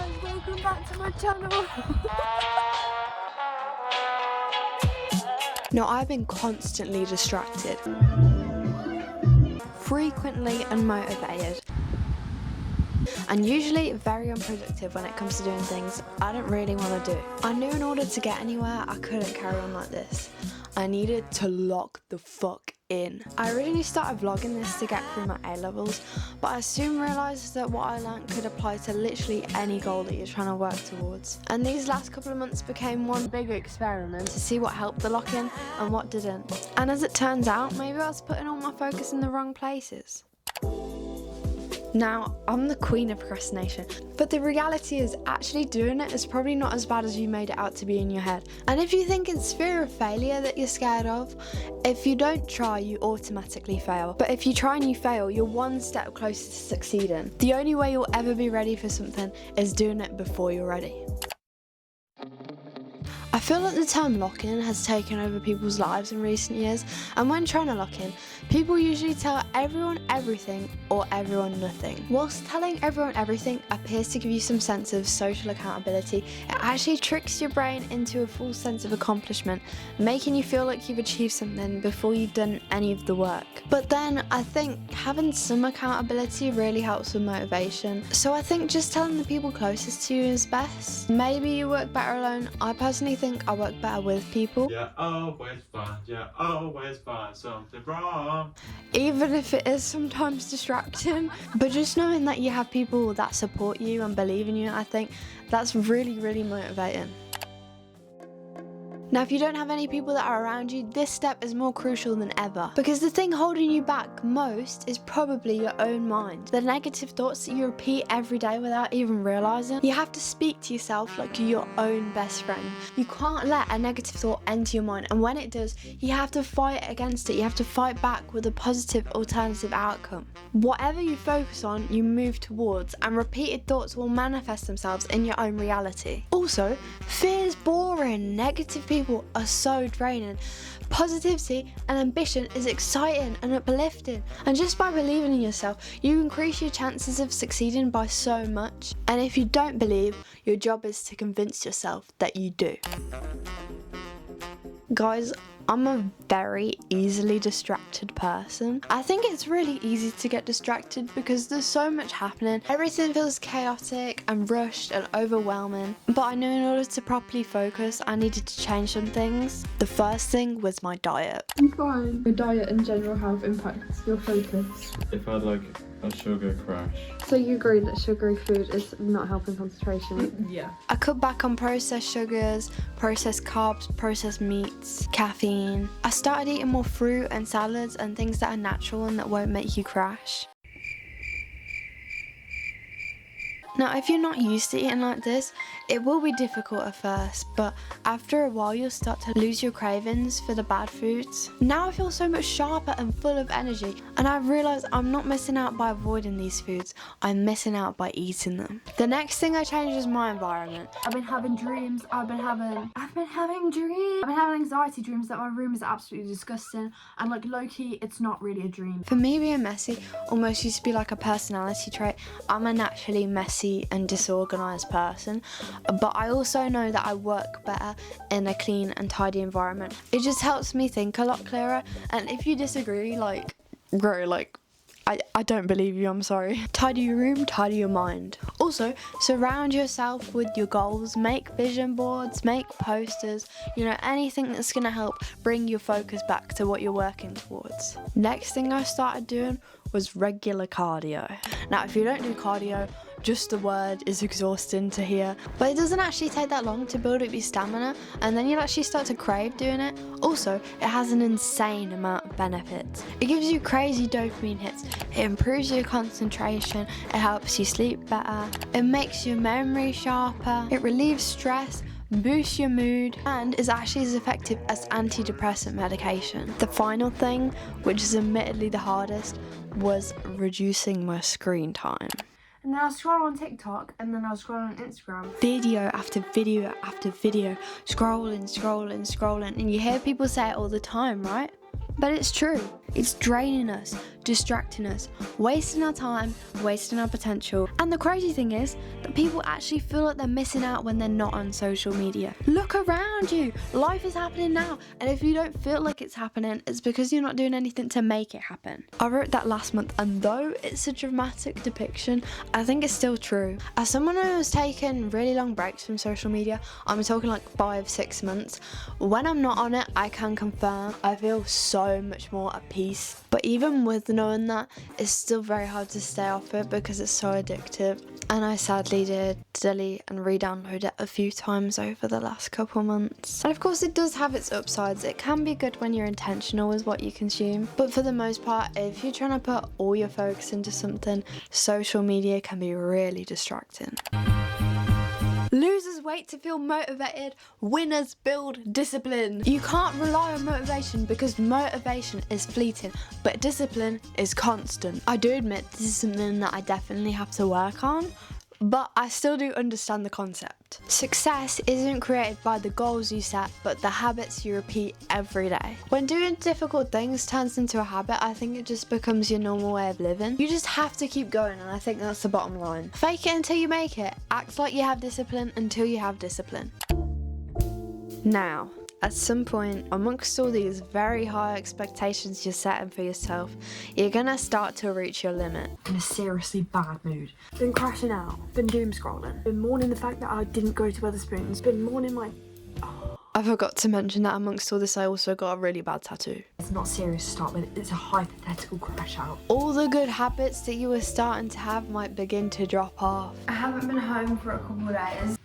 guys, welcome back to my channel. Now, I've been constantly distracted, frequently unmotivated, and usually very unproductive when it comes to doing things I don't really want to do. I knew in order to get anywhere, I couldn't carry on like this. I needed to lock the fuck in. I originally started vlogging this to get through my A-levels, but I soon realised that what I learnt could apply to literally any goal that you're trying to work towards. And these last couple of months became one big experiment to see what helped the lock-in and what didn't. And as it turns out, maybe I was putting all my focus in the wrong places. Now, I'm the queen of procrastination, but the reality is actually doing it is probably not as bad as you made it out to be in your head. And if you think it's fear of failure that you're scared of, if you don't try, you automatically fail. But if you try and you fail, you're one step closer to succeeding. The only way you'll ever be ready for something is doing it before you're ready. I feel like the term lock-in has taken over people's lives in recent years, and when trying to lock in, people usually tell everyone everything or everyone nothing. Whilst telling everyone everything appears to give you some sense of social accountability, it actually tricks your brain into a false sense of accomplishment, making you feel like you've achieved something before you've done any of the work. But then I think having some accountability really helps with motivation, so I think just telling the people closest to you is best. Maybe you work better alone. I personally think I work better with people. You always find something wrong. Even if it is sometimes distracting. But just knowing that you have people that support you and believe in you, I think that's really, really motivating. Now, if you don't have any people that are around you, this step is more crucial than ever. Because the thing holding you back most is probably your own mind. The negative thoughts that you repeat every day without even realising. You have to speak to yourself like you're your own best friend. You can't let a negative thought enter your mind, and when it does, you have to fight against it. You have to fight back with a positive alternative outcome. Whatever you focus on, you move towards, and repeated thoughts will manifest themselves in your own reality. Also, fear is boring. Negative people are so draining. Positivity and ambition is exciting and uplifting, and just by believing in yourself, you increase your chances of succeeding by so much. And if you don't believe, your job is to convince yourself that you do. Guys, I'm a very easily distracted person. I think it's really easy to get distracted because there's so much happening. Everything feels chaotic and rushed and overwhelming. But I knew in order to properly focus, I needed to change some things. The first thing was my diet. You find your diet in general how it impacts your focus? If I had like a sugar crash. So you agree that sugary food is not helping concentration? Yeah. I cut back on processed sugars, processed carbs, processed meats, caffeine. I started eating more fruit and salads and things that are natural and that won't make you crash. Now, if you're not used to eating like this, it will be difficult at first, but after a while you'll start to lose your cravings for the bad foods. Now I feel so much sharper and full of energy, and I've realised I'm not missing out by avoiding these foods, I'm missing out by eating them. The next thing I changed is my environment. I've been having dreams, I've been having anxiety dreams that my room is absolutely disgusting, and like low-key, it's not really a dream. For me, being messy almost used to be like a personality trait. I'm a naturally messy and disorganised person, but I also know that I work better in a clean and tidy environment. It just helps me think a lot clearer, and if you disagree, I don't believe you, I'm sorry. Tidy your room, tidy your mind. Also, surround yourself with your goals, make vision boards, make posters, anything that's gonna help bring your focus back to what you're working towards. Next thing I started doing was regular cardio. Now, if you don't do cardio, just the word is exhausting to hear, but it doesn't actually take that long to build up your stamina, and then you'll actually start to crave doing it. Also, it has an insane amount of benefits. It gives you crazy dopamine hits, it improves your concentration, it helps you sleep better, it makes your memory sharper, it relieves stress, boosts your mood, and is actually as effective as antidepressant medication. The final thing, which is admittedly the hardest, was reducing my screen time. And then I'll scroll on TikTok, and then I'll scroll on Instagram. Video after video after video, scrolling, and you hear people say it all the time, right? But it's true. It's draining us. distracting us, wasting our time, wasting our potential. And the crazy thing is that people actually feel like they're missing out when they're not on social media. Look around you, life is happening now, and if you don't feel like it's happening, it's because you're not doing anything to make it happen. I wrote that last month, and though it's a dramatic depiction, I think it's still true. As someone who has taken really long breaks from social media, I'm talking like 5-6 months, when I'm not on it, I can confirm I feel so much more at peace. But even with knowing that, it's still very hard to stay off it because it's so addictive. And I sadly did delete and re-download it a few times over the last couple months. And of course it does have its upsides. It can be good when you're intentional with what you consume, but for the most part, if you're trying to put all your focus into something, social media can be really distracting. Losers wait to feel motivated, winners build discipline. You can't rely on motivation because motivation is fleeting, but discipline is constant. I do admit this is something that I definitely have to work on, but I still do understand the concept. Success isn't created by the goals you set, but the habits you repeat every day. When doing difficult things turns into a habit, I think it just becomes your normal way of living. You just have to keep going, and I think that's the bottom line. Fake it until you make it. Act like you have discipline until you have discipline. Now, at some point, amongst all these very high expectations you're setting for yourself, you're gonna start to reach your limit. In a seriously bad mood. Been crashing out, been doom scrolling, been mourning the fact that I didn't go to Wetherspoons, been mourning my... I forgot to mention that amongst all this, I also got a really bad tattoo. It's not serious to start with, it's a hypothetical crash out. All the good habits that you were starting to have might begin to drop off. I haven't been home for a couple of days.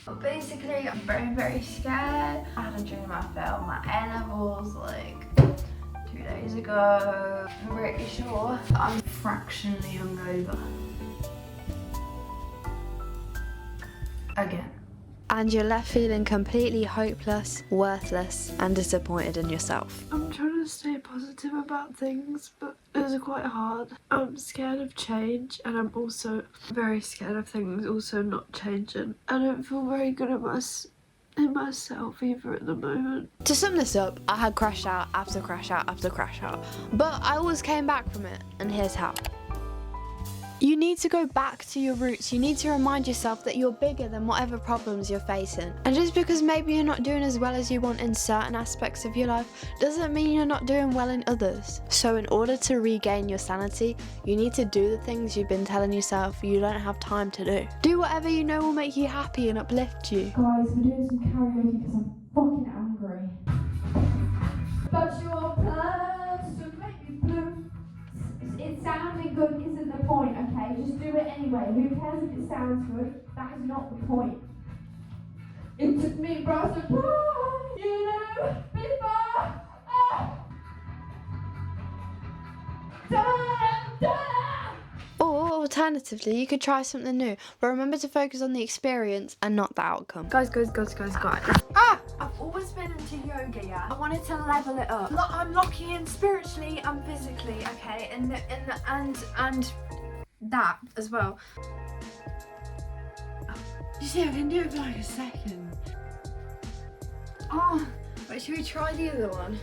But basically, I'm very, very scared. I had a dream I failed my A-levels like 2 days ago. I'm pretty sure I'm fractionally hungover. Again. And you're left feeling completely hopeless, worthless, and disappointed in yourself. I'm trying to stay positive about things, but it's quite hard. I'm scared of change, and I'm also very scared of things also not changing. I don't feel very good at myself either at the moment. To sum this up, I had crash out after crash out after crash out, but I always came back from it, and here's how. You need to go back to your roots. You need to remind yourself that you're bigger than whatever problems you're facing. And just because maybe you're not doing as well as you want in certain aspects of your life doesn't mean you're not doing well in others. So in order to regain your sanity, you need to do the things you've been telling yourself you don't have time to do. Do whatever you know will make you happy and uplift you. Guys, we're doing some karaoke because I'm fucking angry. But your plans to make me blue. It sounding good isn't the point, okay? Just do it anyway. Who cares if it sounds good? That is not the point. It took me by surprise, you know, before. Or alternatively, you could try something new, but remember to focus on the experience and not the outcome. Guys. I've always been into yoga, yeah? I wanted to level it up. I'm locking in spiritually and physically, okay? And that as well. You see, I can do it for like a second. Oh, Wait, should we try the other one?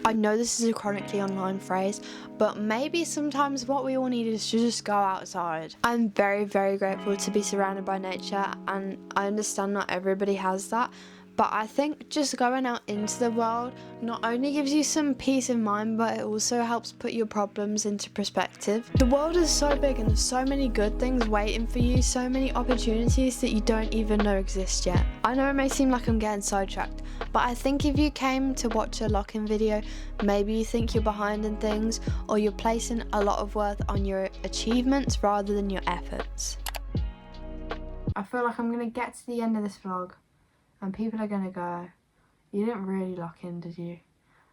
I know this is a chronically online phrase, but maybe sometimes what we all need is to just go outside. I'm very, very grateful to be surrounded by nature, and I understand not everybody has that, but I think just going out into the world not only gives you some peace of mind, but it also helps put your problems into perspective. The world is so big and there's so many good things waiting for you, so many opportunities that you don't even know exist yet. I know it may seem like I'm getting sidetracked, but I think if you came to watch a lock-in video, maybe you think you're behind in things, or you're placing a lot of worth on your achievements rather than your efforts. I feel like I'm gonna get to the end of this vlog and people are gonna go, you didn't really lock in, did you?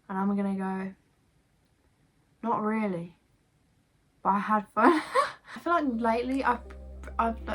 And I'm gonna go, not really, but I had fun. I feel like lately I've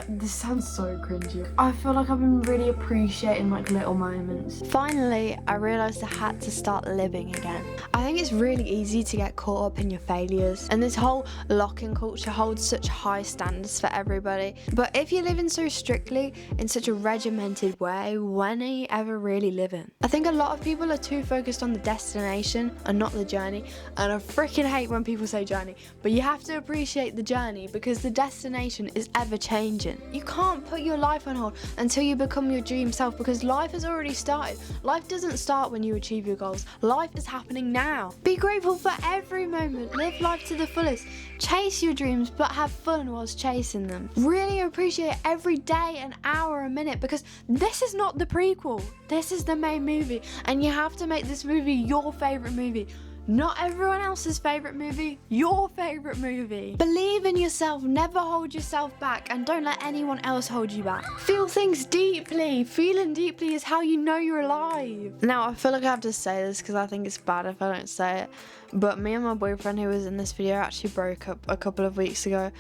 this sounds so cringy. I feel like I've been really appreciating like little moments. Finally, I realised I had to start living again. I think it's really easy to get caught up in your failures, and this whole locking culture holds such high standards for everybody. But if you're living so strictly, in such a regimented way, when are you ever really living? I think a lot of people are too focused on the destination and not the journey, and I freaking hate when people say journey, but you have to appreciate the journey because the destination is ever changing. You can't put your life on hold until you become your dream self, because life has already started. Life doesn't start when you achieve your goals. Life is happening now. Be grateful for every moment. Live life to the fullest. Chase your dreams, but have fun whilst chasing them. Really appreciate every day, an hour, a minute, because this is not the prequel. This is the main movie, and you have to make this movie your favourite movie. Not everyone else's favourite movie, your favourite movie. Believe in yourself, never hold yourself back, and don't let anyone else hold you back. Feel things deeply. Feeling deeply is how you know you're alive. Now, I feel like I have to say this because I think it's bad if I don't say it, but me and my boyfriend who was in this video actually broke up a couple of weeks ago.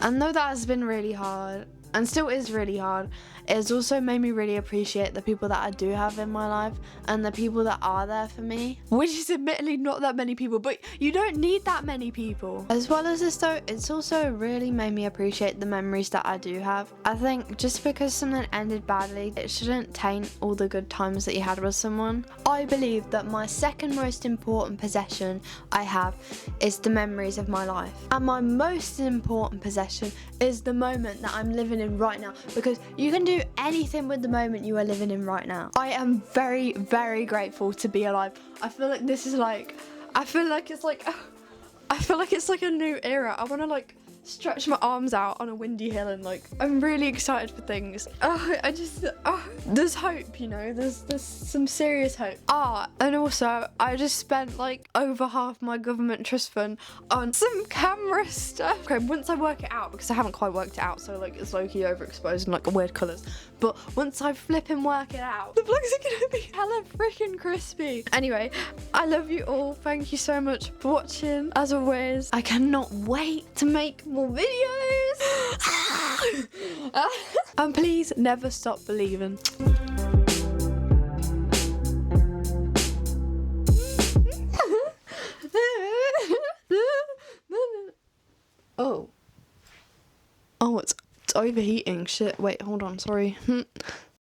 And though that has been really hard, and still is really hard, it has also made me really appreciate the people that I do have in my life and the people that are there for me, which is admittedly not that many people, but you don't need that many people. As well as this though, it's also really made me appreciate the memories that I do have. I think just because something ended badly, it shouldn't taint all the good times that you had with someone. I believe that my second most important possession I have is the memories of my life, and my most important possession is the moment that I'm living in right now, because you can do anything with the moment you are living in right now. I am very, very grateful to be alive. I feel like this is like, I feel like it's like a new era. I want to like stretch my arms out on a windy hill and like, I'm really excited for things. There's hope, you know, there's some serious hope. And also I just spent like over half my government trust fund on some camera stuff. Okay, once I work it out, because I haven't quite worked it out, so like it's low-key overexposed and like weird colours, but once I flip and work it out, the vlogs are gonna be hella freaking crispy. Anyway, I love you all. Thank you so much for watching. As always, I cannot wait to make more videos. And please never stop believing. Oh, it's overheating. Shit, wait, hold on, sorry.